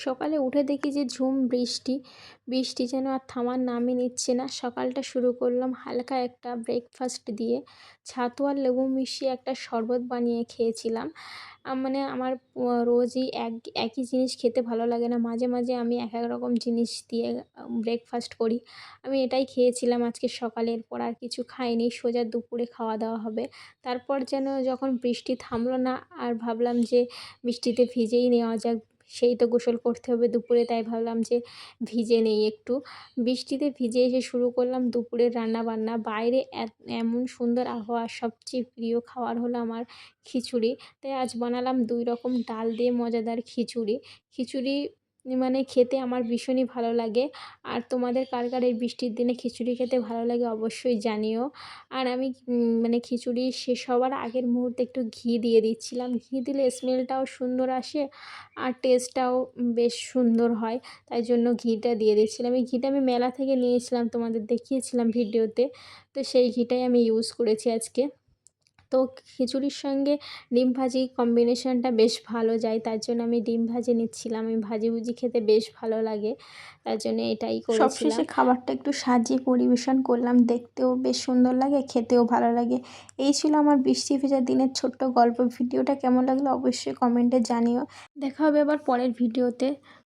সকালে উঠে দেখি যে ঝুম বৃষ্টি, বৃষ্টি যেন আর থামার নামই নিচ্ছে না। সকালটা শুরু করলাম হালকা একটা ব্রেকফাস্ট দিয়ে। ছাতু আর লেবু মিশিয়ে একটা শরবত বানিয়ে খেয়েছিলাম। মানে আমার রোজই একই জিনিস খেতে ভালো লাগে না। মাঝে, মাঝে আমি এক এক রকম জিনিস দিয়ে ব্রেকফাস্ট করি। আমি এটাই খেয়েছিলাম আজকে সকালে, এরপর আর কিছু খাইনি। সোজা দুপুরে খাওয়া-দাওয়া হবে। তারপর যেন যখন বৃষ্টি থামলো না আর ভাবলাম যে বৃষ্টিতে ভিজেই নেওয়া যাক। সেই তো গোসল করতে হবে দুপুরে, তাই ভাবলাম যে ভিজে নেই একটু। বৃষ্টিতে ভিজে এসে শুরু করলাম দুপুরের রান্নাবান্না। বাইরে এমন সুন্দর আবহাওয়া, সবচেয়ে প্রিয় খাবার হলো আমার খিচুড়ি। তাই আজ বানালাম ২ রকম ডাল দিয়ে মজাদার খিচুড়ি। খিচুড়ি মানে খেতে আমার ভীষণই ভালো লাগে। আর তোমাদের কার, কার এই বৃষ্টির দিনে খিচুড়ি খেতে ভালো লাগে অবশ্যই জানিও। আর আমি মানে খিচুড়ি শেষ হওয়ার আগের মুহূর্তে একটু ঘি দিয়ে দিচ্ছিলাম। ঘি দিলে স্মেলটাও সুন্দর আসে আর টেস্টটাও বেশ সুন্দর হয়। তাই জন্য ঘিটা দিয়ে দিচ্ছিলাম। এই ঘিটা আমি মেলা থেকে নিয়েছিলাম, তোমাদের দেখিয়েছিলাম ভিডিওতে। তো সেই ঘিটাই আমি ইউজ করেছি আজকে। তো খিচুড়ির সঙ্গে ডিম ভাজি কম্বিনেশনটা বেশ ভালো যায়, তার জন্য আমি ডিম ভাজি নিচ্ছিলাম। আমি ভাজি-ভুজি খেতে বেশ ভালো লাগে, তার জন্য এটাই করেছিলাম। সবশেষে খাবারটা একটু সাজিয়ে পরিবেশন করলাম, দেখতেও বেশ সুন্দর লাগে, খেতেও ভালো লাগে। এই ছিল আমার বৃষ্টি ভেজা দিনের ছোট্ট গল্প। ভিডিওটা কেমন লাগলো অবশ্যই কমেন্টে জানিও। দেখা হবে আবার পরের ভিডিওতে।